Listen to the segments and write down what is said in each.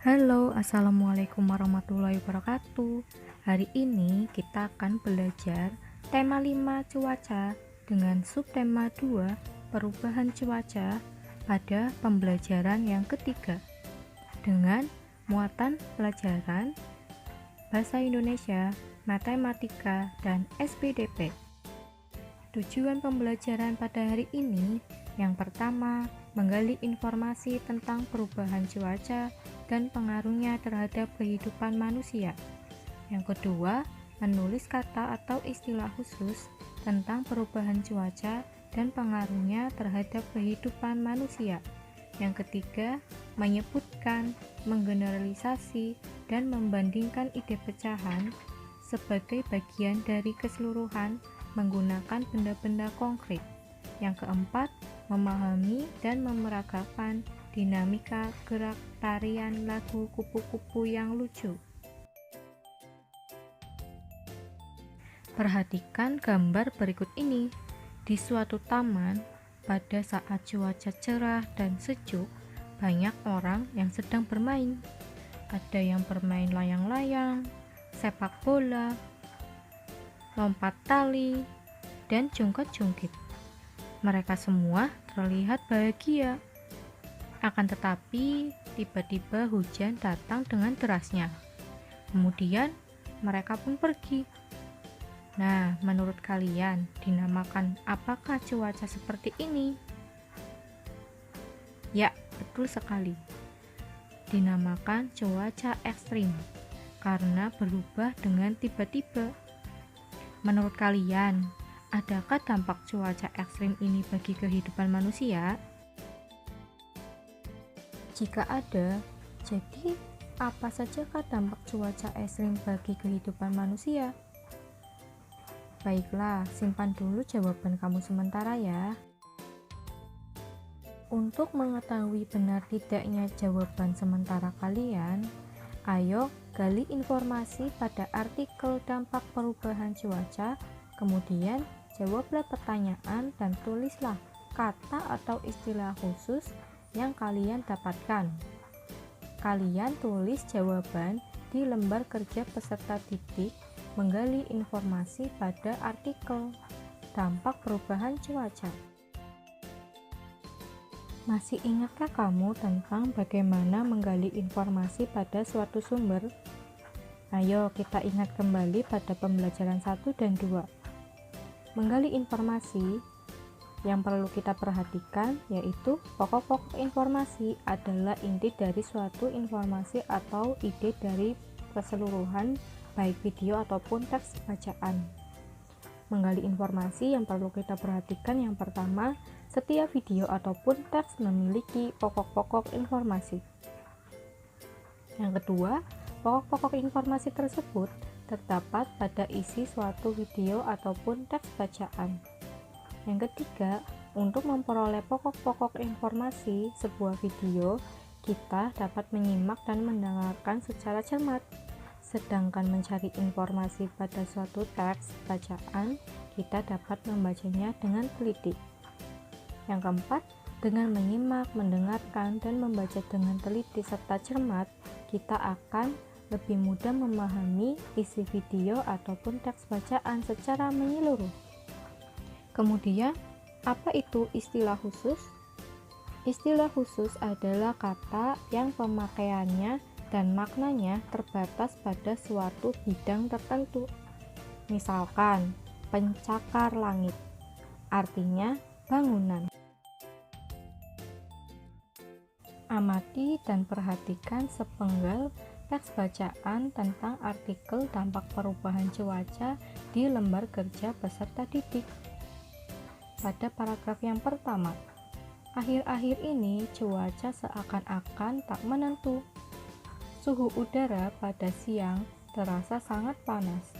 Halo, assalamualaikum warahmatullahi wabarakatuh. Hari ini kita akan belajar tema 5 cuaca dengan subtema 2 perubahan cuaca pada pembelajaran yang ketiga dengan muatan pelajaran Bahasa Indonesia, Matematika, dan SPDP. Tujuan pembelajaran pada hari ini yang pertama, menggali informasi tentang perubahan cuaca dan pengaruhnya terhadap kehidupan manusia. Yang kedua, menulis kata atau istilah khusus tentang perubahan cuaca dan pengaruhnya terhadap kehidupan manusia. Yang ketiga, menyebutkan, menggeneralisasi, dan membandingkan ide pecahan sebagai bagian dari keseluruhan menggunakan benda-benda konkret. Yang keempat, memahami dan memeragakan dinamika gerak tarian lagu kupu-kupu yang lucu. Perhatikan gambar berikut ini. Di suatu taman, pada saat cuaca cerah dan sejuk, banyak orang yang sedang bermain. Ada yang bermain layang-layang, sepak bola, lompat tali, dan jungkit-jungkit. Mereka semua terlihat bahagia. Akan tetapi, tiba-tiba hujan datang dengan derasnya. Kemudian, mereka pun pergi. Nah, menurut kalian, dinamakan apakah cuaca seperti ini? Ya, betul sekali. Dinamakan cuaca ekstrim karena berubah dengan tiba-tiba. Menurut kalian, adakah dampak cuaca ekstrim ini bagi kehidupan manusia? Jika ada, jadi apa sajakah dampak cuaca ekstrim bagi kehidupan manusia? Baiklah, simpan dulu jawaban kamu sementara ya. Untuk mengetahui benar tidaknya jawaban sementara kalian, ayo gali informasi pada artikel dampak perubahan cuaca, kemudian jawablah pertanyaan dan tulislah kata atau istilah khusus yang kalian dapatkan. Kalian tulis jawaban di lembar kerja peserta didik menggali informasi pada artikel dampak perubahan cuaca. Masih ingatkah kamu tentang bagaimana menggali informasi pada suatu sumber? Ayo kita ingat kembali pada pembelajaran 1 dan 2. Menggali informasi yang perlu kita perhatikan yaitu pokok-pokok informasi adalah inti dari suatu informasi atau ide dari keseluruhan baik video ataupun teks bacaan. Menggali informasi yang perlu kita perhatikan yang pertama, setiap video ataupun teks memiliki pokok-pokok informasi. Yang kedua, pokok-pokok informasi tersebut terdapat pada isi suatu video ataupun teks bacaan. Yang ketiga, untuk memperoleh pokok-pokok informasi sebuah video, kita dapat menyimak dan mendengarkan secara cermat. Sedangkan mencari informasi pada suatu teks bacaan, kita dapat membacanya dengan teliti. Yang keempat, dengan menyimak, mendengarkan, dan membaca dengan teliti serta cermat, kita akan lebih mudah memahami isi video ataupun teks bacaan secara menyeluruh. Kemudian, apa itu istilah khusus? Istilah khusus adalah kata yang pemakaiannya dan maknanya terbatas pada suatu bidang tertentu. Misalkan, pencakar langit, artinya bangunan. Amati dan perhatikan sepenggal teks bacaan tentang artikel dampak perubahan cuaca di lembar kerja peserta didik. Pada paragraf yang pertama, akhir-akhir ini cuaca seakan-akan tak menentu. Suhu udara pada siang terasa sangat panas.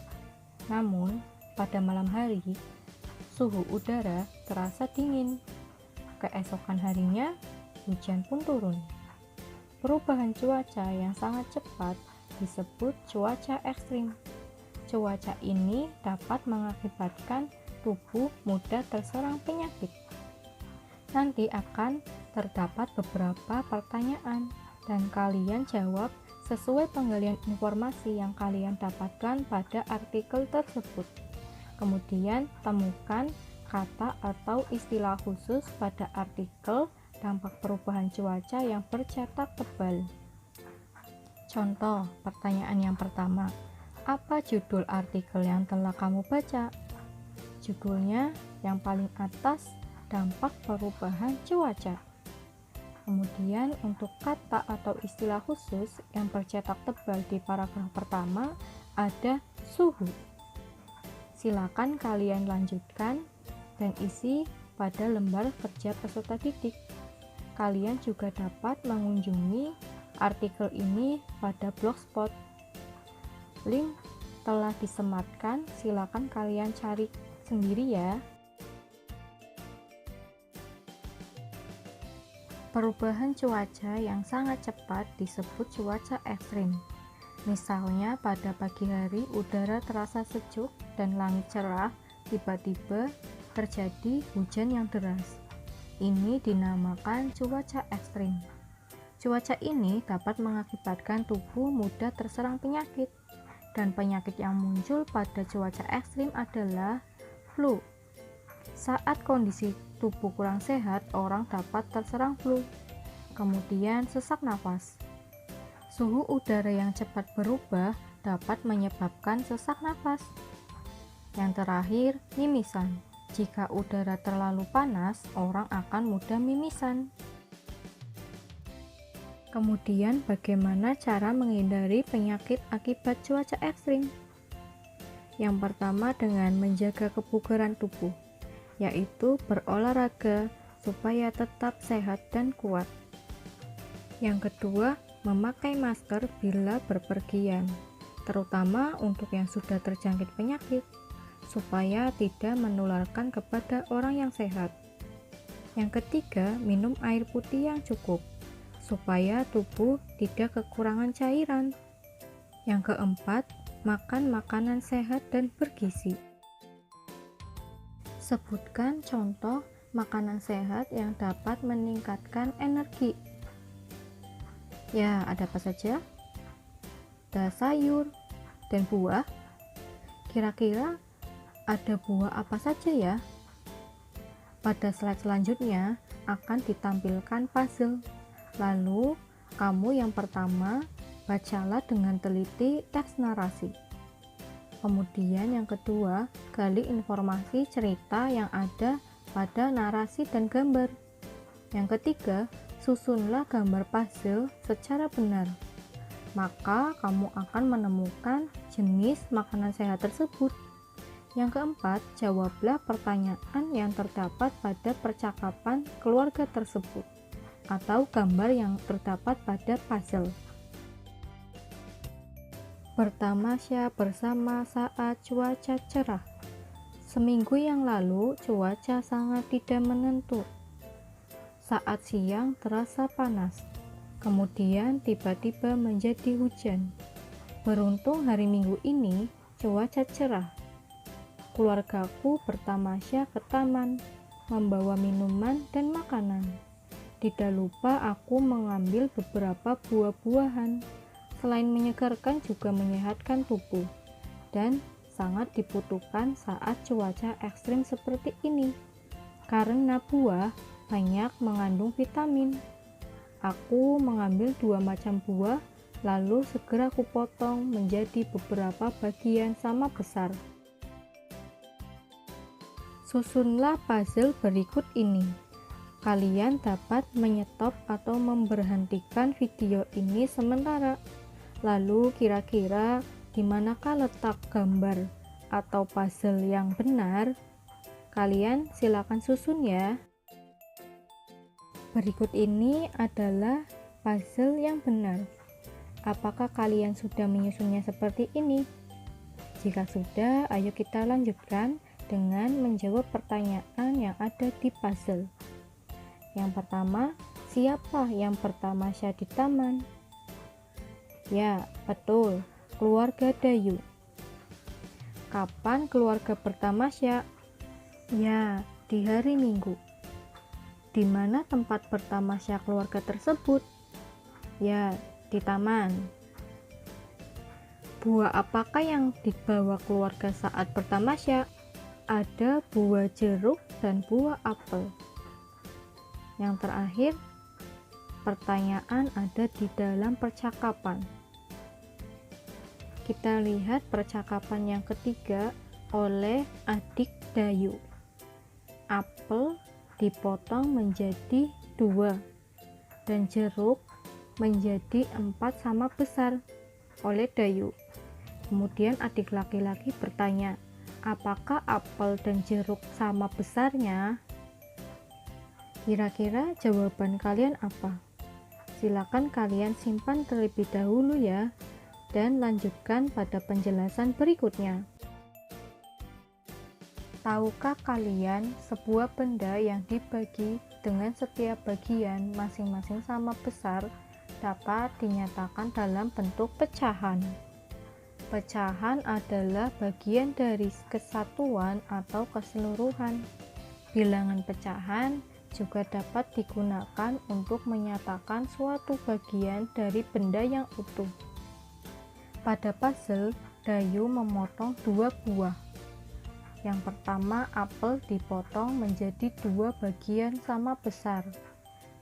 Namun, pada malam hari, suhu udara terasa dingin. Keesokan harinya, hujan pun turun. Perubahan cuaca yang sangat cepat disebut cuaca ekstrim. Cuaca ini dapat mengakibatkan tubuh mudah terserang penyakit. Nanti akan terdapat beberapa pertanyaan. dan kalian jawab sesuai penggalian informasi yang kalian dapatkan pada artikel tersebut. Kemudian temukan kata atau istilah khusus pada artikel dampak perubahan cuaca yang bercetak tebal. Contoh pertanyaan yang pertama, apa judul artikel yang telah kamu baca? Judulnya yang paling atas, dampak perubahan cuaca. Kemudian untuk kata atau istilah khusus yang bercetak tebal di paragraf pertama ada suhu. Silakan kalian lanjutkan dan isi pada lembar kerja peserta didik. Kalian juga dapat mengunjungi artikel ini pada Blogspot. Link telah disematkan, silakan kalian cari sendiri ya. Perubahan cuaca yang sangat cepat disebut cuaca ekstrim. Misalnya pada pagi hari udara terasa sejuk dan langit cerah, tiba-tiba terjadi hujan yang deras. Ini dinamakan cuaca ekstrim. Cuaca ini dapat mengakibatkan tubuh mudah terserang penyakit. Dan penyakit yang muncul pada cuaca ekstrim adalah flu. Saat kondisi tubuh kurang sehat, orang dapat terserang flu. Kemudian sesak nafas. Suhu udara yang cepat berubah dapat menyebabkan sesak nafas. Yang terakhir, mimisan. Jika udara terlalu panas, orang akan mudah mimisan. Kemudian bagaimana cara menghindari penyakit akibat cuaca ekstrim? Yang pertama dengan menjaga kebugaran tubuh, yaitu berolahraga supaya tetap sehat dan kuat. Yang kedua, memakai masker bila berpergian, terutama untuk yang sudah terjangkit penyakit, supaya tidak menularkan kepada orang yang sehat. Yang ketiga, minum air putih yang cukup, supaya tubuh tidak kekurangan cairan. Yang keempat, makan makanan sehat dan bergizi. Sebutkan contoh makanan sehat yang dapat meningkatkan energi. Ya, ada apa saja? Ada sayur dan buah. Kira-kira ada buah apa saja ya? Pada slide selanjutnya akan ditampilkan puzzle. Lalu, kamu yang pertama bacalah dengan teliti teks narasi. Kemudian yang kedua, gali informasi cerita yang ada pada narasi dan gambar. Yang ketiga, susunlah gambar puzzle secara benar. Maka kamu akan menemukan jenis makanan sehat tersebut. Yang keempat, jawablah pertanyaan yang terdapat pada percakapan keluarga tersebut atau gambar yang terdapat pada puzzle. Bertamasya bersama saat cuaca cerah. Seminggu yang lalu cuaca sangat tidak menentu. Saat siang terasa panas, kemudian tiba-tiba menjadi hujan. Beruntung hari Minggu ini cuaca cerah. Keluargaku bertamasya ke taman, membawa minuman dan makanan. Tidak lupa aku mengambil beberapa buah-buahan. Selain menyegarkan juga menyehatkan tubuh dan sangat dibutuhkan saat cuaca ekstrim seperti ini. Karena buah banyak mengandung vitamin. Aku mengambil 2 macam buah, lalu segera kupotong menjadi beberapa bagian sama besar. Susunlah puzzle berikut ini. Kalian dapat menyetop atau memberhentikan video ini sementara. Lalu kira-kira di manakah letak gambar atau puzzle yang benar? Kalian silakan susun ya. Berikut ini adalah puzzle yang benar. Apakah kalian sudah menyusunnya seperti ini? Jika sudah, ayo kita lanjutkan dengan menjawab pertanyaan yang ada di puzzle. Yang pertama, siapa yang bertamasya di taman? Ya, betul, keluarga Dayu. Kapan keluarga bertamasya? Ya, di hari Minggu. Di mana tempat bertamasya keluarga tersebut? Ya, di taman. Buah apakah yang dibawa keluarga saat bertamasya? Ada buah jeruk dan buah apel. Yang terakhir, pertanyaan ada di dalam percakapan. Kita lihat percakapan yang ketiga oleh adik Dayu. Apel dipotong menjadi 2 dan jeruk menjadi 4 sama besar oleh Dayu. Kemudian adik laki-laki bertanya, apakah apel dan jeruk sama besarnya? Kira-kira jawaban kalian apa? Silakan kalian simpan terlebih dahulu ya, dan lanjutkan pada penjelasan berikutnya. Tahukah kalian sebuah benda yang dibagi dengan setiap bagian masing-masing sama besar dapat dinyatakan dalam bentuk pecahan? Pecahan adalah bagian dari kesatuan atau keseluruhan. Bilangan pecahan juga dapat digunakan untuk menyatakan suatu bagian dari benda yang utuh. Pada puzzle, Dayu memotong 2 buah. Yang pertama, apel dipotong menjadi 2 bagian sama besar.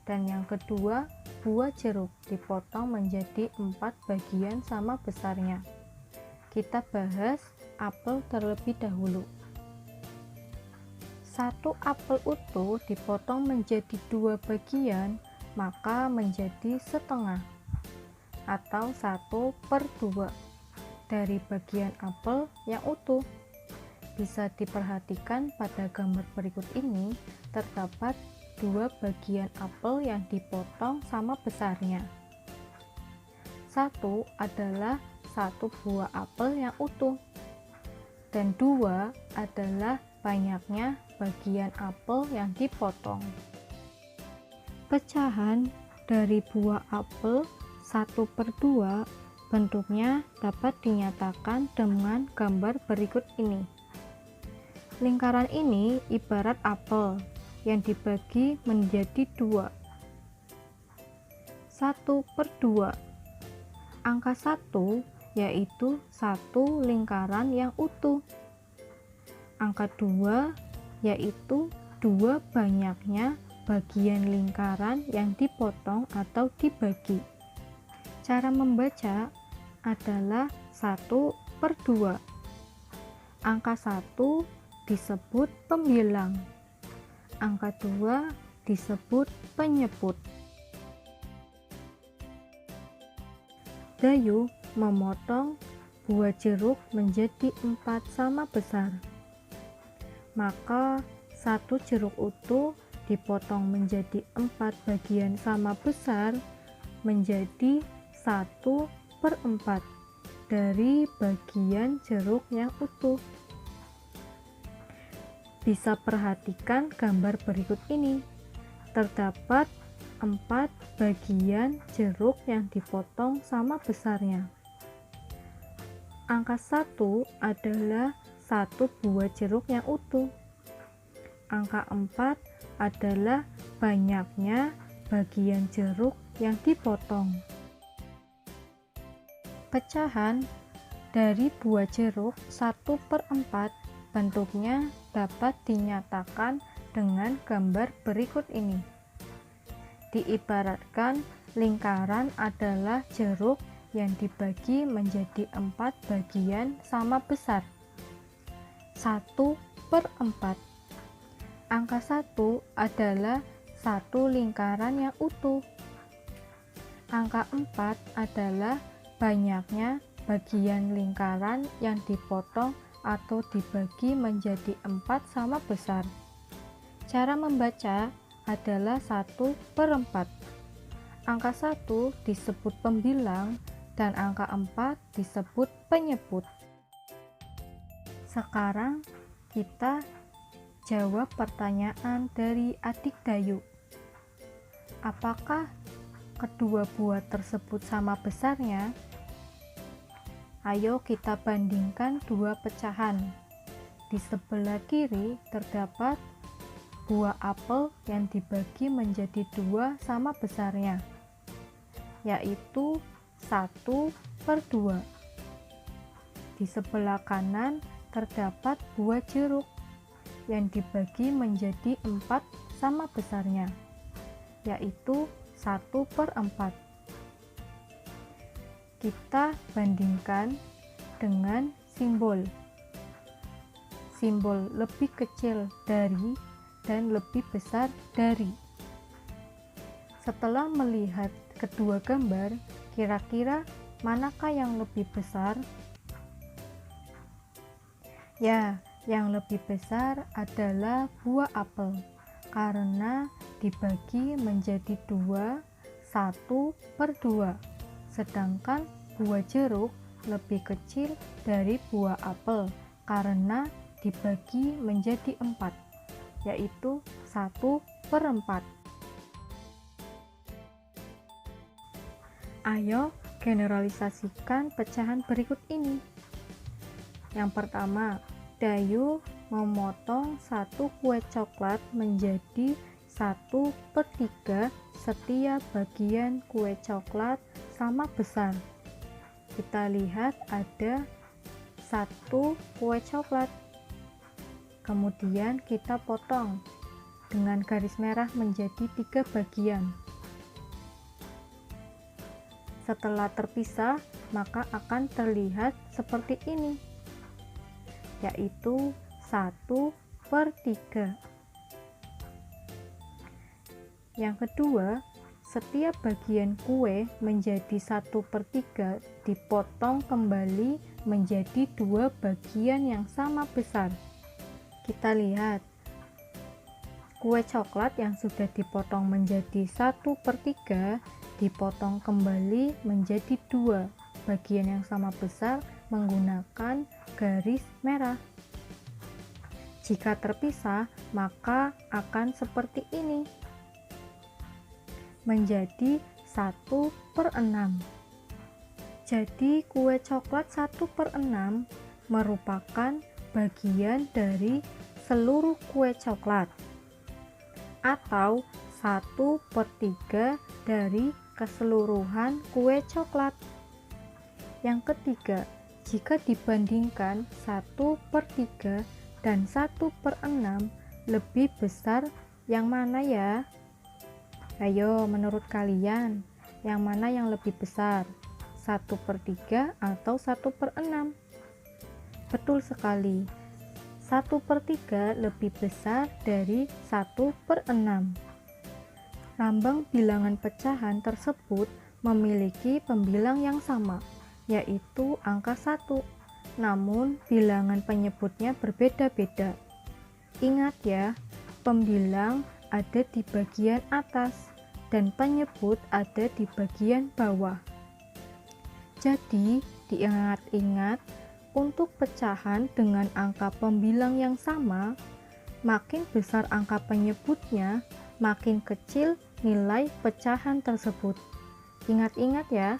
Dan yang kedua, buah jeruk dipotong menjadi 4 bagian sama besarnya. Kita bahas apel terlebih dahulu. 1 apel utuh dipotong menjadi 2 bagian, maka menjadi setengah atau 1/2 dari bagian apel yang utuh. Bisa diperhatikan pada gambar berikut ini, terdapat 2 bagian apel yang dipotong sama besarnya. 1 adalah 1 buah apel yang utuh, dan 2 adalah banyaknya bagian apel yang dipotong. Pecahan dari buah apel 1/2 bentuknya dapat dinyatakan dengan gambar berikut ini. Lingkaran ini ibarat apel yang dibagi menjadi 2. 1/2. Angka 1 yaitu 1 lingkaran yang utuh. Angka 2 yaitu 2 banyaknya bagian lingkaran yang dipotong atau dibagi. Cara membaca adalah 1/2. Angka 1 disebut pembilang. Angka 2 disebut penyebut. Dayu memotong buah jeruk menjadi 4 sama besar. Maka 1 jeruk utuh dipotong menjadi 4 bagian sama besar menjadi 1/4 dari bagian jeruk yang utuh. Bisa perhatikan gambar berikut ini. Terdapat 4 bagian jeruk yang dipotong sama besarnya. Angka 1 adalah 1 buah jeruk yang utuh. Angka 4 adalah banyaknya bagian jeruk yang dipotong. Pecahan dari buah jeruk 1/4 bentuknya dapat dinyatakan dengan gambar berikut ini. Diibaratkan lingkaran adalah jeruk yang dibagi menjadi 4 bagian sama besar. 1/4. Angka 1 adalah 1 lingkaran yang utuh. Angka 4 adalah banyaknya bagian lingkaran yang dipotong atau dibagi menjadi 4 sama besar. Cara membaca adalah 1/4. Angka 1 disebut pembilang dan angka 4 disebut penyebut. Sekarang kita jawab pertanyaan dari adik Dayu. Apakah kedua buah tersebut sama besarnya? Ayo kita bandingkan 2 pecahan. Di sebelah kiri terdapat buah apel yang dibagi menjadi 2 sama besarnya. yaitu 1/2. Di sebelah kanan terdapat buah jeruk yang dibagi menjadi 4 sama besarnya, yaitu 1/4. Kita bandingkan dengan simbol. Simbol lebih kecil dari dan lebih besar dari. Setelah melihat kedua gambar, kira-kira manakah yang lebih besar? Ya, yang lebih besar adalah buah apel, karena dibagi menjadi 2, 1/2. Sedangkan buah jeruk lebih kecil dari buah apel, karena dibagi menjadi 4, yaitu 1/4. Ayo generalisasikan pecahan berikut ini. Yang pertama, Dayu memotong satu kue coklat menjadi 1/3. Setiap bagian kue coklat sama besar. Kita lihat ada 1 kue coklat. Kemudian kita potong dengan garis merah menjadi 3 bagian. Setelah terpisah, maka akan terlihat seperti ini, yaitu 1/3. Yang kedua, setiap bagian kue menjadi 1/3 dipotong kembali menjadi 2 bagian yang sama besar. Kita lihat, kue coklat yang sudah dipotong menjadi 1/3 dipotong kembali menjadi 2 bagian yang sama besar menggunakan garis merah. Jika terpisah, maka akan seperti ini, menjadi 1/6. Jadi kue coklat 1/6 merupakan bagian dari seluruh kue coklat, atau 1/3 dari keseluruhan kue coklat. Yang ketiga, jika dibandingkan 1/3 dan 1/6, lebih besar yang mana ya? Ayo, menurut kalian, yang mana yang lebih besar? 1/3 atau 1/6? Betul sekali, 1/3 lebih besar dari 1/6. Lambang bilangan pecahan tersebut memiliki pembilang yang sama, yaitu angka 1. Namun, bilangan penyebutnya berbeda-beda. Ingat ya, pembilang ada di bagian atas dan penyebut ada di bagian bawah. Jadi, diingat-ingat, untuk pecahan dengan angka pembilang yang sama, makin besar angka penyebutnya, makin kecil nilai pecahan tersebut. Ingat-ingat ya.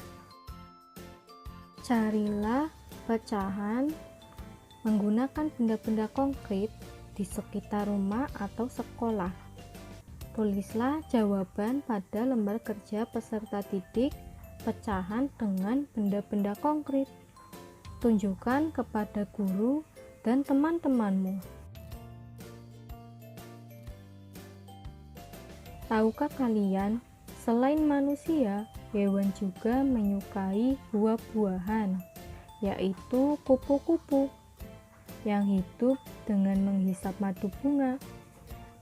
Carilah pecahan menggunakan benda-benda konkret di sekitar rumah atau sekolah. Tulislah jawaban pada lembar kerja peserta didik pecahan dengan benda-benda konkret. Tunjukkan kepada guru dan teman-temanmu. Tahukah kalian, selain manusia, hewan juga menyukai buah-buahan, yaitu kupu-kupu yang hidup dengan menghisap madu bunga.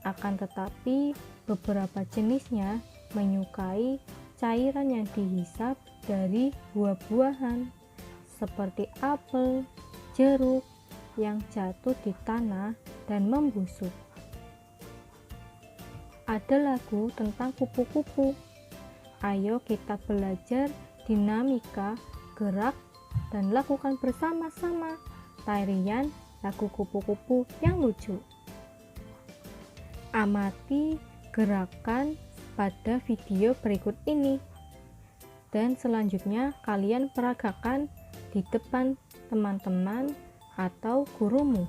Akan tetapi, beberapa jenisnya menyukai cairan yang dihisap dari buah-buahan, seperti apel, jeruk yang jatuh di tanah dan membusuk. Ada lagu tentang kupu-kupu. Ayo kita belajar dinamika, gerak, dan lakukan bersama-sama tarian lagu kupu-kupu yang lucu. Amati gerakan pada video berikut ini. Dan selanjutnya kalian peragakan di depan teman-teman atau gurumu.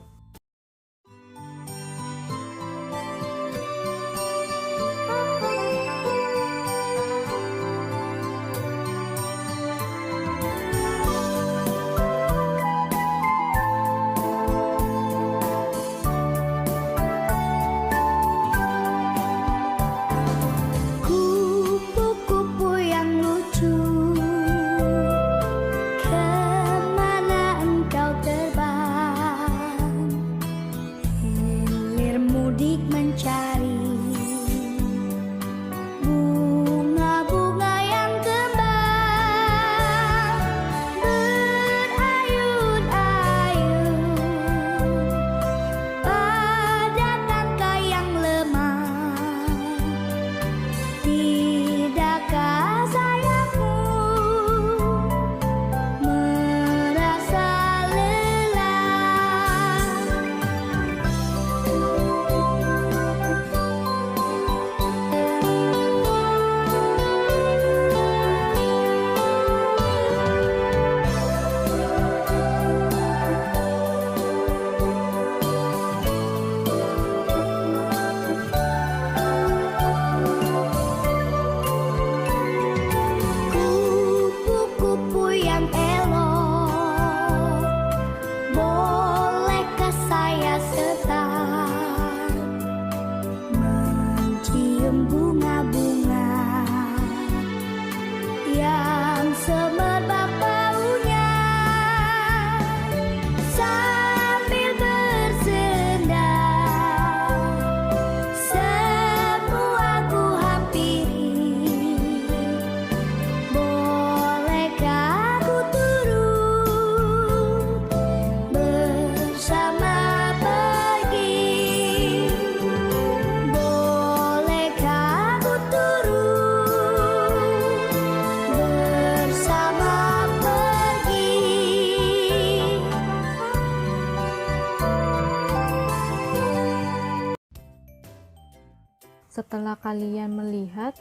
Setelah kalian melihat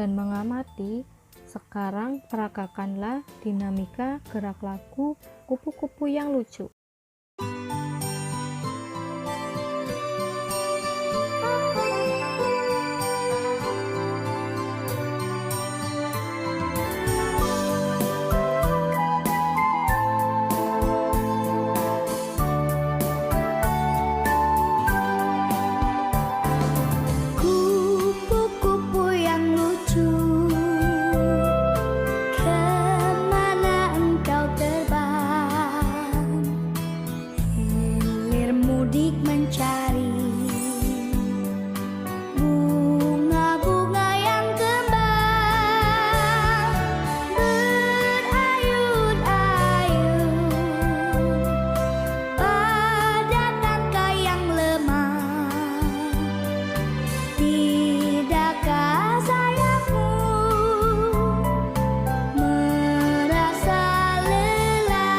dan mengamati, sekarang peragakanlah dinamika gerak lagu kupu-kupu yang lucu. Kupu-kupu yang lucu, kemana engkau terbang? Hilir mudik mencari bunga-bunga yang kembang, berayun-ayun pada tangkai yang lemah. Tidakkah sayapmu merasa lelah?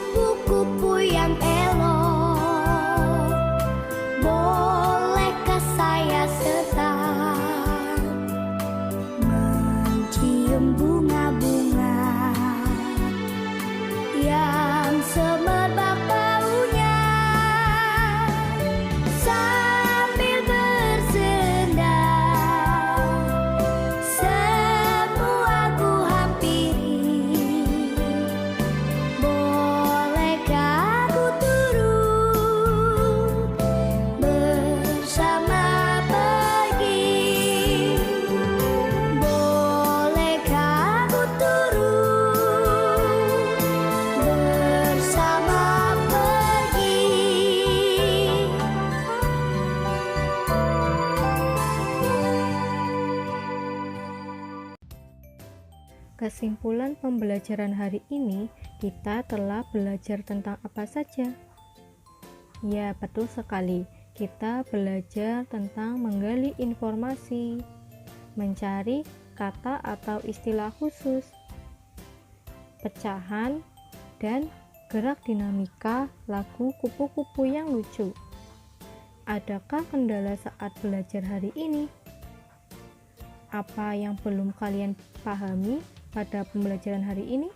Kupu-kupu yang elok, bolehkah saya tetap mencium bunga-bunga yang semerbak baunya, sambil bersendam semua ku hampiri? Bolehkah ku turut bersama pergi? Bolehkah ku turut bersama pergi? Kesimpulan pembelajaran hari ini, kita telah belajar tentang apa saja? Ya, betul sekali. Kita belajar tentang menggali informasi, mencari kata atau istilah khusus, pecahan, dan gerak dinamika lagu kupu-kupu yang lucu. Adakah kendala saat belajar hari ini? Apa yang belum kalian pahami pada pembelajaran hari ini?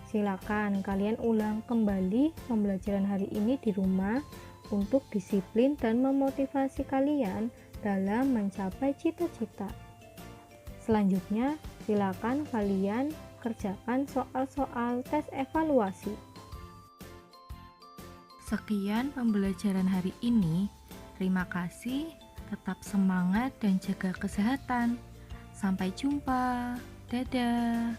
Silakan kalian ulang kembali pembelajaran hari ini di rumah untuk disiplin dan memotivasi kalian dalam mencapai cita-cita. Selanjutnya, silakan kalian kerjakan soal-soal tes evaluasi. Sekian pembelajaran hari ini. Terima kasih. Tetap semangat dan jaga kesehatan. Sampai jumpa. Dadah.